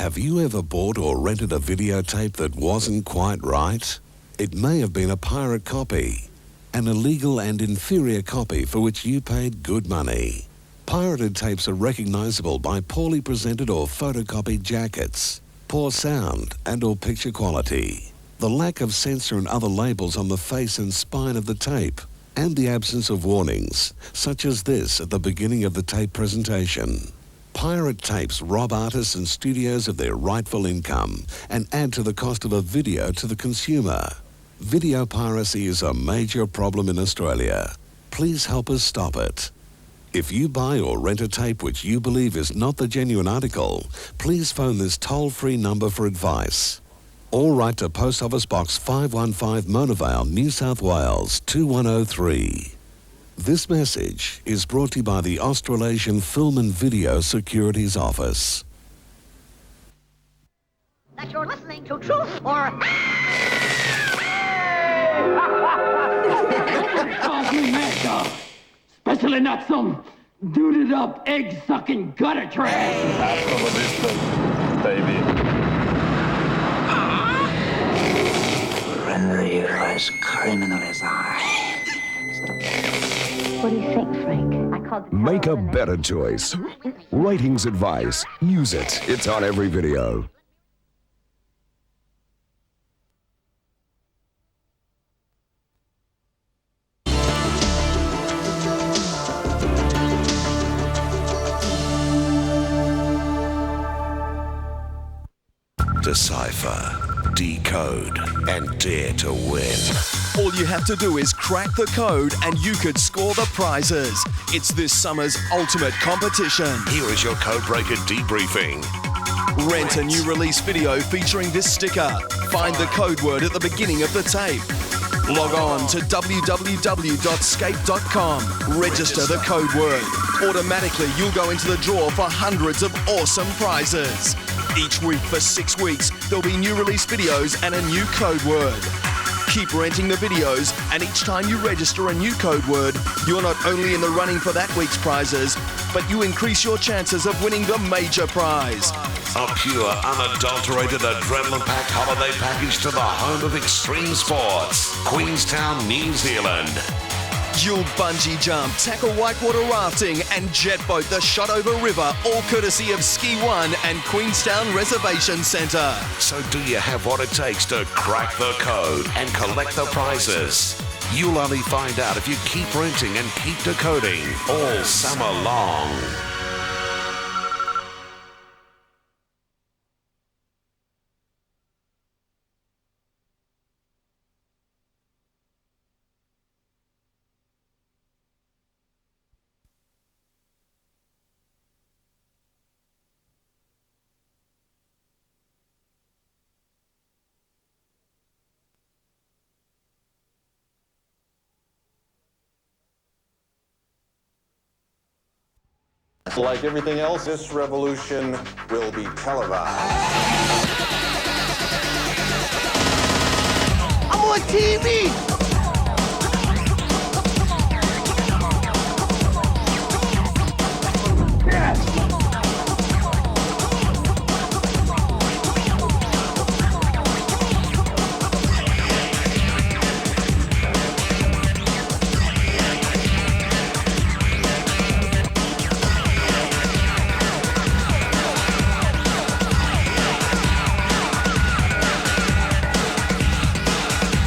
Have you ever bought or rented a videotape that wasn't quite right? It may have been a pirate copy, an illegal and inferior copy for which you paid good money. Pirated tapes are recognizable by poorly presented or photocopied jackets, poor sound and or picture quality, the lack of censor and other labels on the face and spine of the tape, and the absence of warnings, such as this at the beginning of the tape presentation. Pirate tapes rob artists and studios of their rightful income and add to the cost of a video to the consumer. Video piracy is a major problem in Australia. Please help us stop it. If you buy or rent a tape which you believe is not the genuine article, please phone this toll-free number for advice. Or write to Post Office Box 515 Mona Vale, New South Wales 2103. This message is brought to you by the Australasian Film and Video Securities Office. That you're listening to Truth or... Cosmic mad dog. Especially not some duded up, egg-sucking gutter trash. Hasta la vista, baby. Render you as criminal as I. What do you think, Frank? I called the Make a telephone. better choice. Ratings advice. Use it. It's on every video. Decipher, decode, and dare to win. All you have to do is crack the code and you could score the prizes. It's this summer's ultimate competition. Here is your Codebreaker debriefing. Rent a new release video featuring this sticker. Find the code word at the beginning of the tape. Log on to www.scape.com. Register the code word. Automatically, you'll go into the draw for hundreds of awesome prizes. Each week for 6 weeks, there'll be new release videos and a new code word. Keep renting the videos, and each time you register a new code word, you're not only in the running for that week's prizes, but you increase your chances of winning the major prize. A pure, unadulterated, adrenaline-packed holiday package to the home of extreme sports. Queenstown, New Zealand. You'll bungee jump, tackle whitewater rafting and jet boat the Shotover River, all courtesy of Ski One and Queenstown Reservation Centre. So do you have what it takes to crack the code and collect the prizes? You'll only find out if you keep renting and keep decoding all summer long. Like everything else, this revolution will be televised. I'm on TV!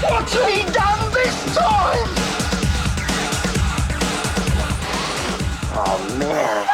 What's he done this time? Oh, man.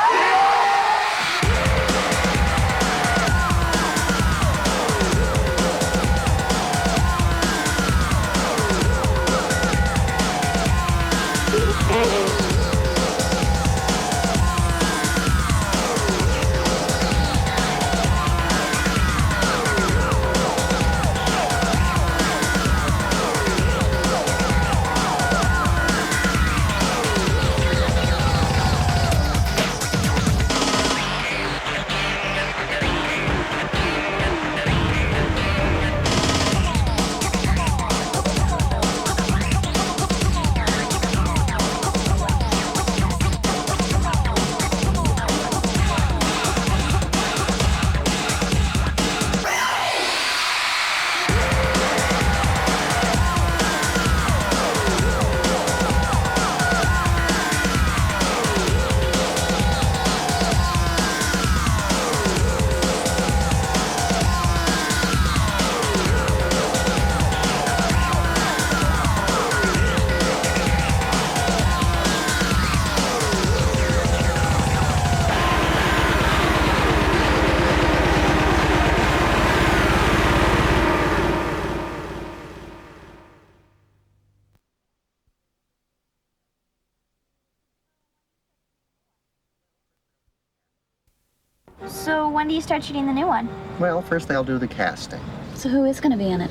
So when do you start shooting the new one? Well, first they'll do the casting. So who is going to be in it?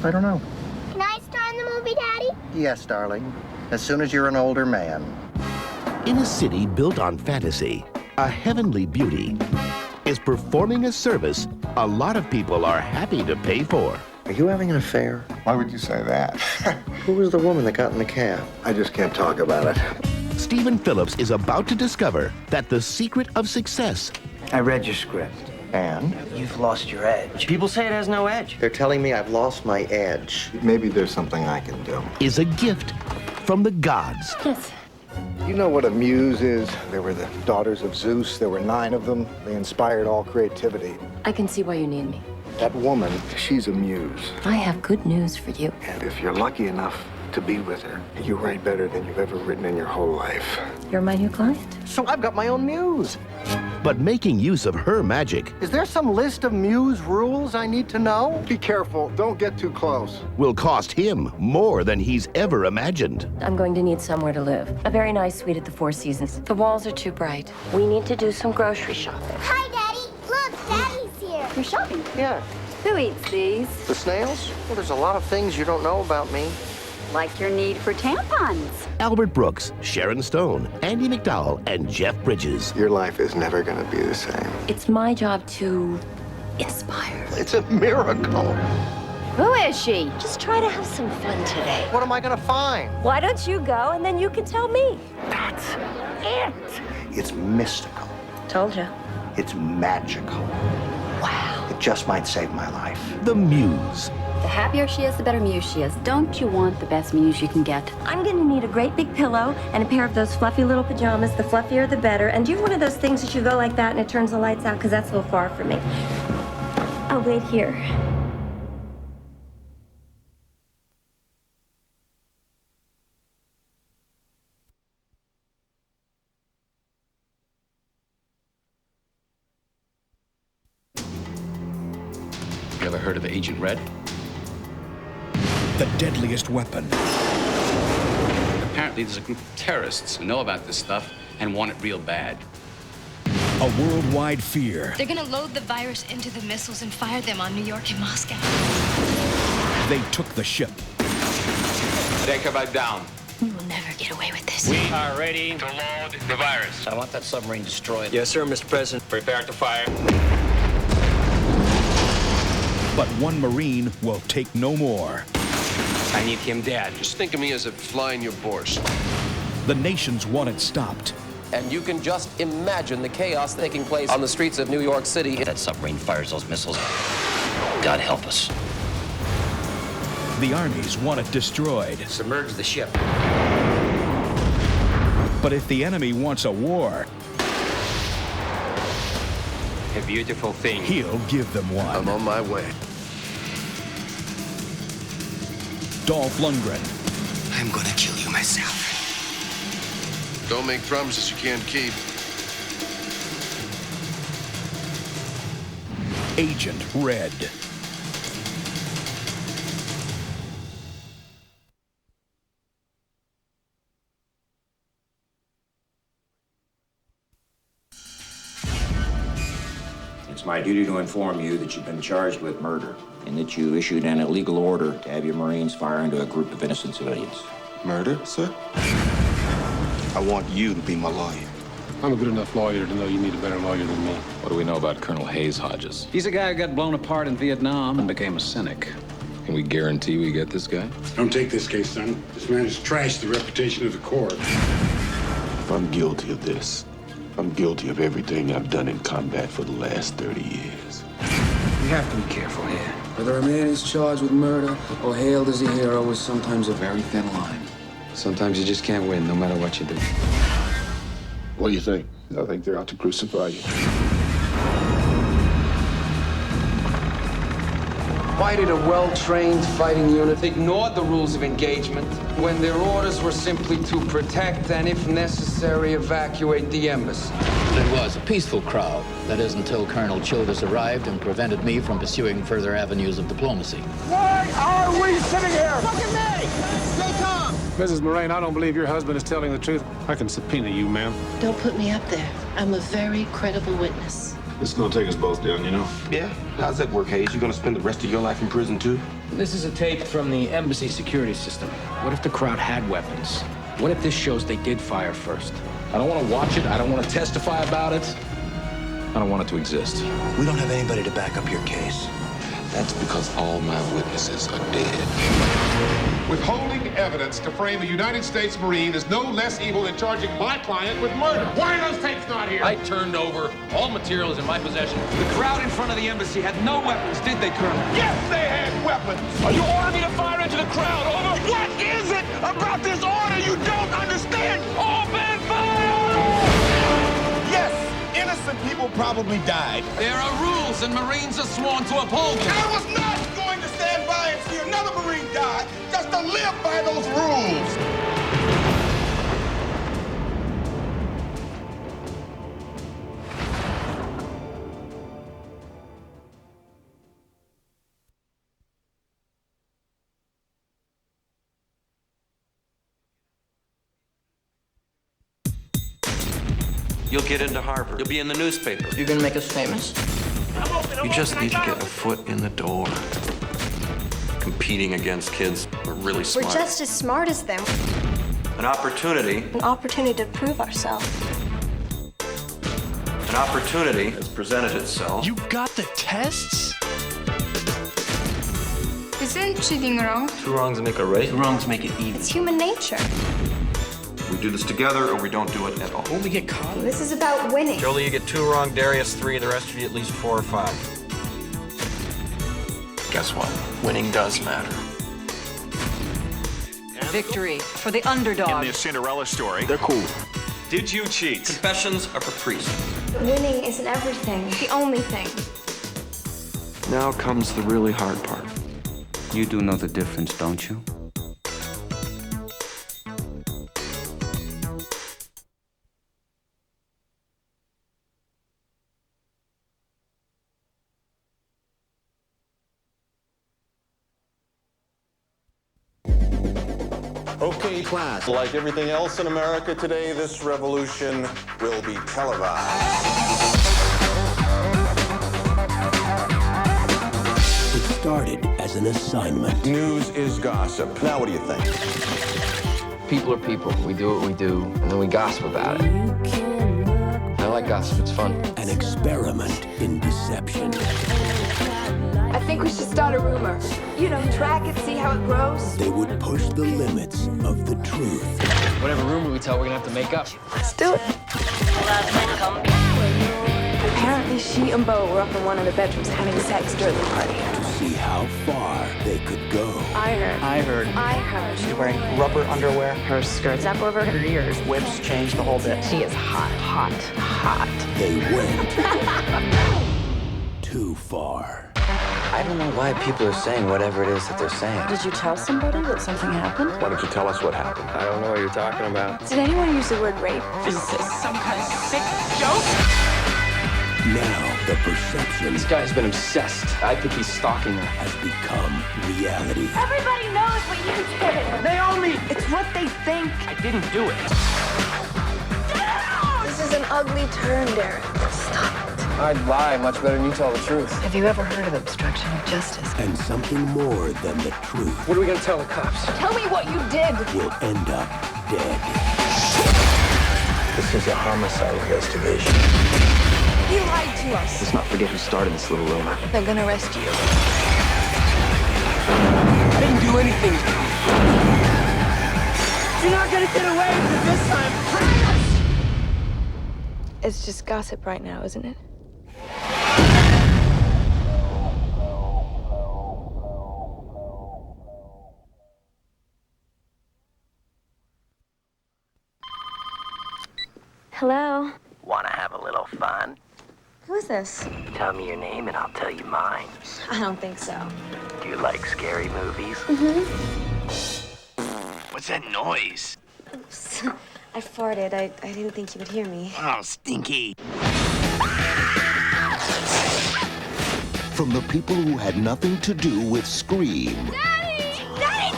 I don't know. Can I star in the movie, Daddy? Yes, darling. As soon as you're an older man. In a city built on fantasy, a heavenly beauty is performing a service a lot of people are happy to pay for. Are you having an affair? Why would you say that? Who was the woman that got in the cab? I just can't talk about it. Stephen Phillips is about to discover that the secret of success. I read your script. And? You've lost your edge. People say it has no edge. They're telling me I've lost my edge. Maybe there's something I can do. Is a gift from the gods. Yes. You know what a muse is? They were the daughters of Zeus. There were 9 of them. They inspired all creativity. I can see why you need me. That woman, she's a muse. I have good news for you. And if you're lucky enough to be with her, you write better than you've ever written in your whole life. You're my new client. So I've got my own muse. But making use of her magic Is there some list of muse rules I need to know? Be careful. Don't get too close. will cost him more than he's ever imagined. I'm going to need somewhere to live. A very nice suite at the Four Seasons. The walls are too bright. We need to do some grocery shopping. Hi, Daddy. Look, Daddy's here. You're shopping. Yeah. Who eats these? The snails? Well, there's a lot of things you don't know about me. Like your need for tampons. Albert Brooks, Sharon Stone, Andy McDowell, and Jeff Bridges. Your life is never going to be the same. It's my job to inspire. It's a miracle. Who is she? Just try to have some fun today. What am I going to find? Why don't you go and then you can tell me? That's it. It's mystical. Told you. It's magical. Wow. It just might save my life. The Muse. The happier she is, the better muse she is. Don't you want the best muse you can get? I'm gonna need a great big pillow and a pair of those fluffy little pajamas. The fluffier, the better. And do you have one of those things that you go like that and it turns the lights out? Because that's a little far for me. I'll wait here. You ever heard of Agent Red? The deadliest weapon. Apparently there's a group of terrorists who know about this stuff and want it real bad. A worldwide fear. They're gonna load the virus into the missiles and fire them on New York and Moscow. They took the ship. Take her back down. We will never get away with this. We are ready to load the virus. I want that submarine destroyed. Yes, sir, Mr. President. Prepare to fire. But one Marine will take no more. I need him dead. Just think of me as a fly in your borscht. The nations want it stopped. And you can just imagine the chaos taking place on the streets of New York City. That submarine fires those missiles. God help us. The armies want it destroyed. Submerge the ship. But if the enemy wants a war, A beautiful thing. he'll give them one. I'm on my way. Dolph Lundgren. I'm gonna kill you myself. Don't make promises you can't keep. Agent Red. It's my duty to inform you that you've been charged with murder and that you issued an illegal order to have your Marines fire into a group of innocent civilians. Murder, sir? I want you to be my lawyer. I'm a good enough lawyer to know you need a better lawyer than me. What do we know about Colonel Hayes Hodges? He's a guy who got blown apart in Vietnam and became a cynic. Can we guarantee we get this guy? Don't take this case, son. This man has trashed the reputation of the Corps. If I'm guilty of this, I'm guilty of everything I've done in combat for the last 30 years. We have to be careful here. Whether a man is charged with murder or hailed as a hero is sometimes a very thin line. Sometimes you just can't win, no matter what you do. What do you think? I think they're out to crucify you. Why did a well-trained fighting unit ignore the rules of engagement when their orders were simply to protect and, if necessary, evacuate the embassy? It was a peaceful crowd. That is until Colonel Childers arrived and prevented me from pursuing further avenues of diplomacy. Why are we sitting here? Look at me! Stay calm! Mrs. Moraine, I don't believe your husband is telling the truth. I can subpoena you, ma'am. Don't put me up there. I'm a very credible witness. This is gonna take us both down, you know? Yeah? How's that work, Hayes? You gonna spend the rest of your life in prison, too? This is a tape from the embassy security system. What if the crowd had weapons? What if this shows they did fire first? I don't want to watch it. I don't want to testify about it. I don't want it to exist. We don't have anybody to back up your case. That's because all my witnesses are dead. Withholding evidence to frame a United States Marine is no less evil than charging my client with murder. Why are those tapes not here? I turned over. All materials in my possession. The crowd in front of the embassy had no weapons, did they, Colonel? Yes, they had weapons. Are you ordering me to fire into the crowd? Over. What is it about this order you don't understand? Open fire! Yes, innocent people probably died. There are rules, and Marines are sworn to uphold them. I was not going to stand by and see another Marine die just to live by those rules. You'll get into Harvard. You'll be in the newspaper. You're gonna make us famous? You just need to get a foot in the door. Competing against kids who are really smart. We're just as smart as them. An opportunity. An opportunity to prove ourselves. An opportunity has presented itself. You got the tests? Isn't cheating wrong? 2 wrongs make a right. 2 wrongs make it even. It's human nature. We do this together or we don't do it at all. Will we get caught? This is about winning. Jolie, you get 2 wrong, Darius 3, the rest of you at least 4 or 5. Guess what? Winning does matter. Victory for the underdog. In the Cinderella story, They're cool. did you cheat? Confessions are for priests. Winning isn't everything. The only thing. Now comes the really hard part. You do know the difference, don't you? Okay, class. Like everything else in America today, this revolution will be televised. It started as an assignment. News is gossip. Now what do you think? People are people. We do what we do, and then we gossip about it. I like gossip. It's fun. An experiment in deception. I think we should start a rumor. You know, track it, see how it grows. They would push the limits of the truth. Whatever rumor we tell, we're gonna have to make up. Let's do it. Apparently, she and Bo were up in one of the bedrooms having sex during the party. To see how far they could go. I heard. She's wearing rubber underwear. Her skirt's up over her ears. Whips changed the whole bit. She is hot. They went too far. I don't know why people are saying whatever it is that they're saying. Did you tell somebody that something happened? Why don't you tell us what happened? I don't know what you're talking about. Did anyone use the word rape? Is this some kind of sick joke? Now the perception This guy's been obsessed. I think he's stalking her. has become reality. Everybody knows what you did. Naomi! It's what they think. I didn't do it. This is an ugly turn, Derek. Stop it. I'd lie much better than you tell the truth. Have you ever heard of obstruction of justice? And something more than the truth What are we gonna tell the cops? Tell me what you did. will end up dead. This is a homicide investigation. You lied to us. Let's not forget who started this little rumor. They're gonna arrest you. I didn't do anything. You're not gonna get away with it this time. It's just gossip right now, isn't it? Hello? Wanna have a little fun? Who is this? Tell me your name and I'll tell you mine. I don't think so. Do you like scary movies? What's that noise? Oops. I farted. I didn't think you would hear me. Oh, stinky. From the people who had nothing to do with Scream. Daddy! Daddy,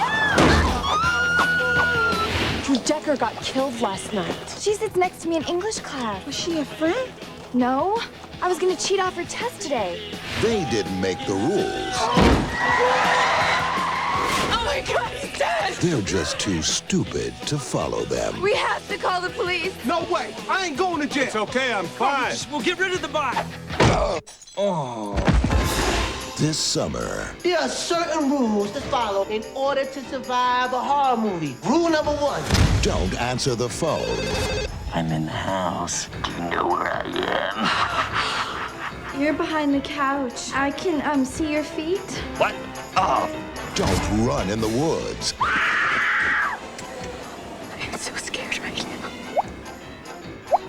no! Drew Decker got killed last night. She sits next to me in English class. Was she a friend? No, I was gonna cheat off her test today. They didn't make the rules. Oh my God, he's dead! They're just too stupid to follow them. We have to call the police. No way! I ain't going to jail. It's okay, I'm fine. We'll get rid of the bot. This summer, There are certain rules to follow in order to survive a horror movie. Rule number 1. don't answer the phone. I'm in the house. Do you know where I am? You're behind the couch. I can, see your feet. What? Oh. Don't run in the woods. I'm so scared right now.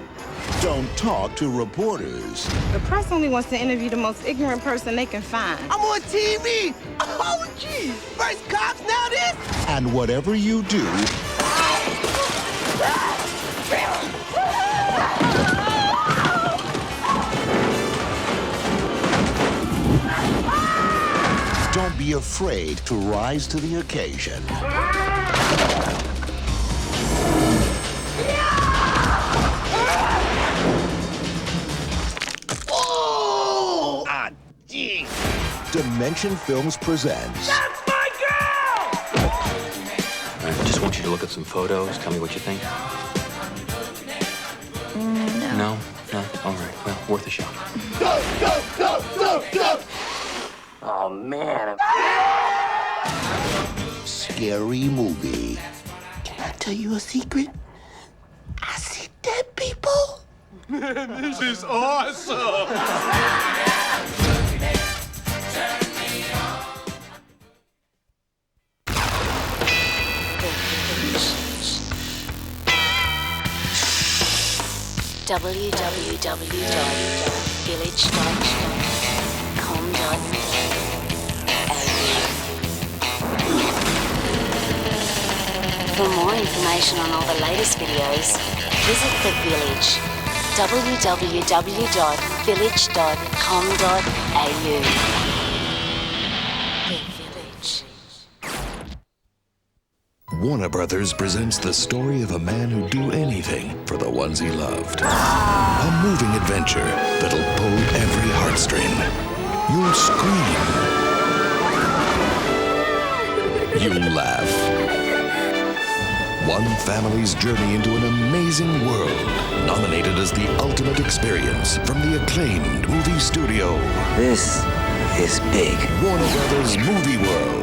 Don't talk to reporters. The press only wants to interview the most ignorant person they can find. I'm on TV! Oh, geez! First cops, now this? And whatever you do, don't be afraid to rise to the occasion. Oh! Ah, geez! Dimension Films presents That's my girl! I just want you to look at some photos. Tell me what you think. No? No? All right. Well, worth a shot. Go, go, go, go, go! Oh, man. Scary movie. Can I tell you a secret? I see dead people. Man, this is awesome. For more information on all the latest videos, visit The Village. www.village.com.au. The Village. Warner Brothers presents the story of a man who'd do anything for the ones he loved. A moving adventure that'll pull every heartstring. You'll scream. You'll laugh. One family's journey into an amazing world. Nominated as the ultimate experience from the acclaimed movie studio. This is big. Warner Brothers Movie World.